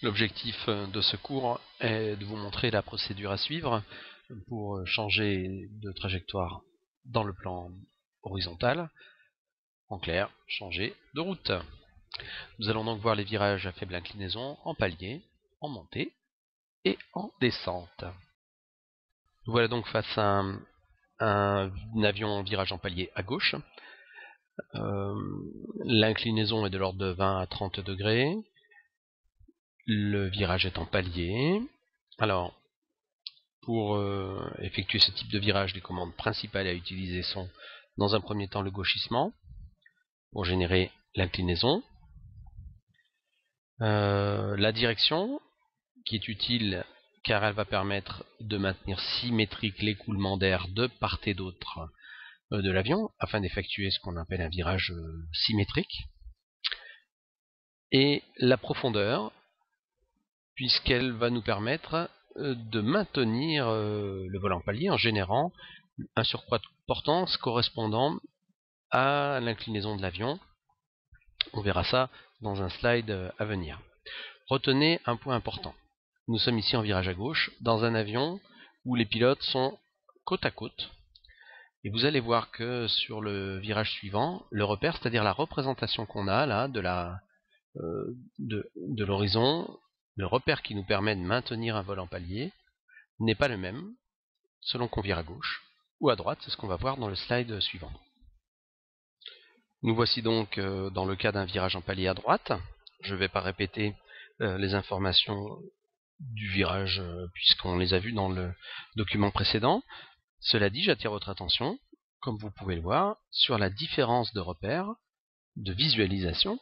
L'objectif de ce cours est de vous montrer la procédure à suivre pour changer de trajectoire dans le plan horizontal. En clair, changer de route. Nous allons donc voir les virages à faible inclinaison en palier, en montée et en descente. Nous voilà donc face à un avion en virage en palier à gauche. L'inclinaison est de l'ordre de 20 à 30 degrés. Le virage est en palier. Alors, pour effectuer ce type de virage, les commandes principales à utiliser sont, dans un premier temps, le gauchissement, pour générer l'inclinaison. La direction, qui est utile car elle va permettre de maintenir symétrique l'écoulement d'air de part et d'autre de l'avion, afin d'effectuer ce qu'on appelle un virage symétrique. Et la profondeur, puisqu'elle va nous permettre de maintenir le vol en palier en générant un surcroît de portance correspondant à l'inclinaison de l'avion. On verra ça dans un slide à venir. Retenez un point important. Nous sommes ici en virage à gauche, dans un avion où les pilotes sont côte à côte. Et vous allez voir que sur le virage suivant, le repère, c'est-à-dire la représentation qu'on a là de l'horizon, le repère qui nous permet de maintenir un vol en palier, n'est pas le même selon qu'on vire à gauche ou à droite. C'est ce qu'on va voir dans le slide suivant. Nous voici donc dans le cas d'un virage en palier à droite. Je ne vais pas répéter les informations du virage puisqu'on les a vues dans le document précédent. Cela dit, j'attire votre attention, comme vous pouvez le voir, sur la différence de repère, de visualisation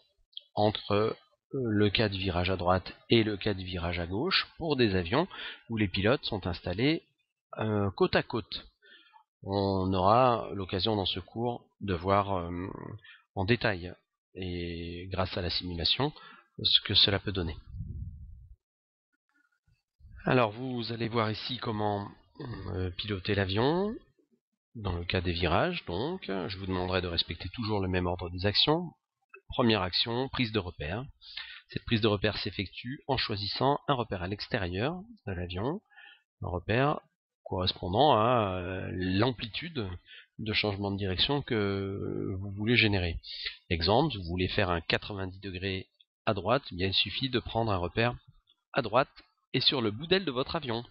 entre le cas du virage à droite et le cas du virage à gauche pour des avions où les pilotes sont installés côte à côte. On aura l'occasion dans ce cours de voir en détail et grâce à la simulation ce que cela peut donner. Alors vous allez voir ici comment piloter l'avion dans le cas des virages. Donc je vous demanderai de respecter toujours le même ordre des actions. Première action, prise de repère. Cette prise de repère s'effectue en choisissant un repère à l'extérieur de l'avion, un repère correspondant à l'amplitude de changement de direction que vous voulez générer. Exemple, vous voulez faire un 90 degrés à droite, eh bien il suffit de prendre un repère à droite et sur le bout d'aile de votre avion.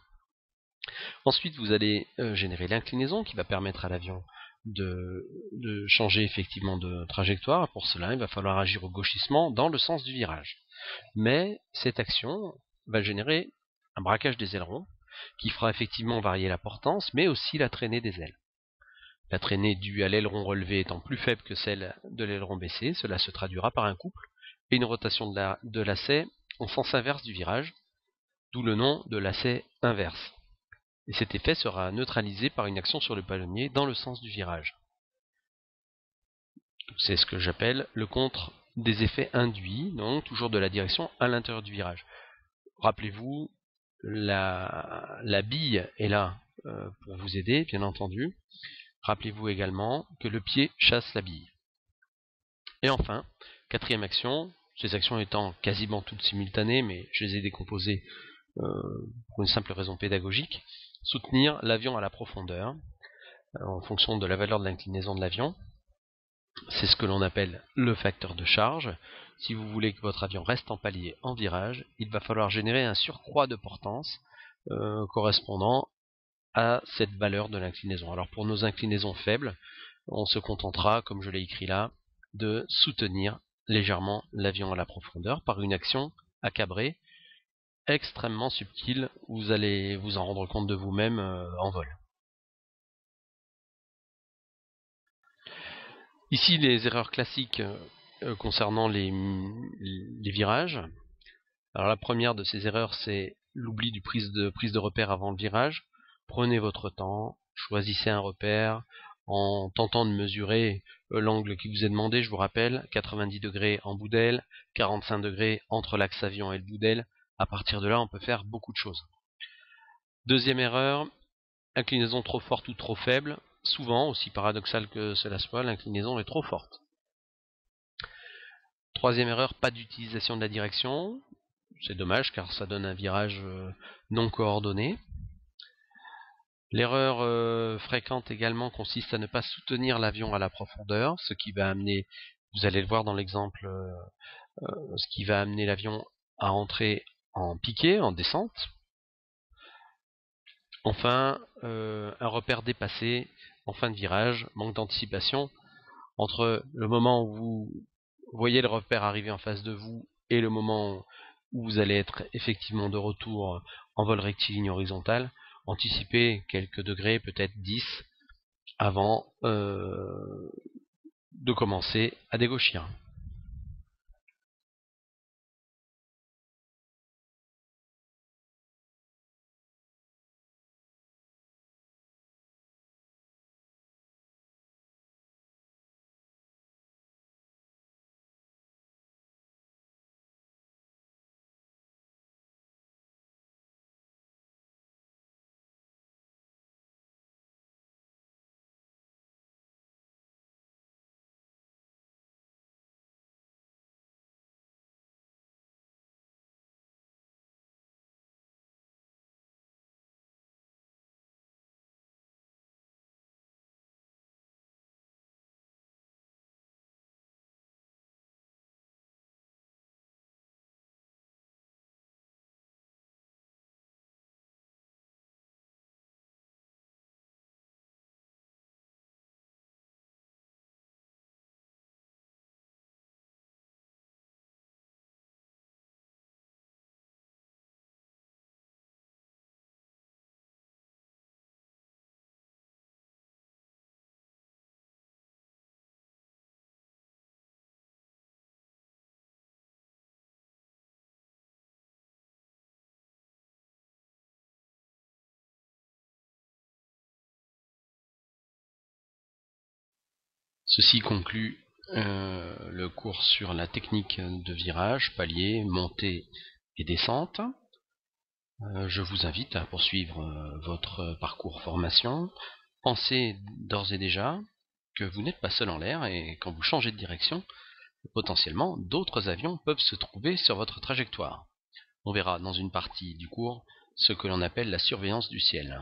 Ensuite, vous allez générer l'inclinaison qui va permettre à l'avion de changer effectivement de trajectoire. Pour cela, il va falloir agir au gauchissement dans le sens du virage. Mais cette action va générer un braquage des ailerons qui fera effectivement varier la portance, mais aussi la traînée des ailes. La traînée due à l'aileron relevé étant plus faible que celle de l'aileron baissé, cela se traduira par un couple et une rotation de lacet en sens inverse du virage, d'où le nom de lacet inverse. Et cet effet sera neutralisé par une action sur le palonnier dans le sens du virage. C'est ce que j'appelle le contre des effets induits, donc toujours de la direction à l'intérieur du virage. Rappelez-vous, la bille est là pour vous aider, bien entendu. Rappelez-vous également que le pied chasse la bille. Et enfin, quatrième action, ces actions étant quasiment toutes simultanées, mais je les ai décomposées pour une simple raison pédagogique, soutenir l'avion à la profondeur en fonction de la valeur de l'inclinaison de l'avion. C'est ce que l'on appelle le facteur de charge. Si vous voulez que votre avion reste en palier en virage, il va falloir générer un surcroît de portance correspondant à cette valeur de l'inclinaison. Alors pour nos inclinaisons faibles, on se contentera, comme je l'ai écrit là, de soutenir légèrement l'avion à la profondeur par une action à cabrer extrêmement subtile. Vous allez vous en rendre compte de vous-même en vol. Ici, les erreurs classiques concernant les virages. Alors la première de ces erreurs, c'est l'oubli du prise de repère avant le virage. Prenez votre temps, choisissez un repère en tentant de mesurer l'angle qui vous est demandé. Je vous rappelle, 90 degrés en bout d'aile, 45 degrés entre l'axe avion et le bout d'aile. À partir de là, on peut faire beaucoup de choses. Deuxième erreur, inclinaison trop forte ou trop faible. Souvent, aussi paradoxal que cela soit, l'inclinaison est trop forte. Troisième erreur, pas d'utilisation de la direction. C'est dommage car ça donne un virage non coordonné. L'erreur fréquente également consiste à ne pas soutenir l'avion à la profondeur, ce qui va amener, vous allez le voir dans l'exemple, ce qui va amener l'avion à entrer en piqué, en descente. Enfin, un repère dépassé en fin de virage, manque d'anticipation entre le moment où vous voyez le repère arriver en face de vous et le moment où vous allez être effectivement de retour en vol rectiligne horizontal. Anticipez quelques degrés, peut-être 10, avant de commencer à dégauchir. Ceci conclut le cours sur la technique de virage, palier, montée et descente. Je vous invite à poursuivre votre parcours formation. Pensez d'ores et déjà que vous n'êtes pas seul en l'air et quand vous changez de direction, potentiellement d'autres avions peuvent se trouver sur votre trajectoire. On verra dans une partie du cours ce que l'on appelle la surveillance du ciel.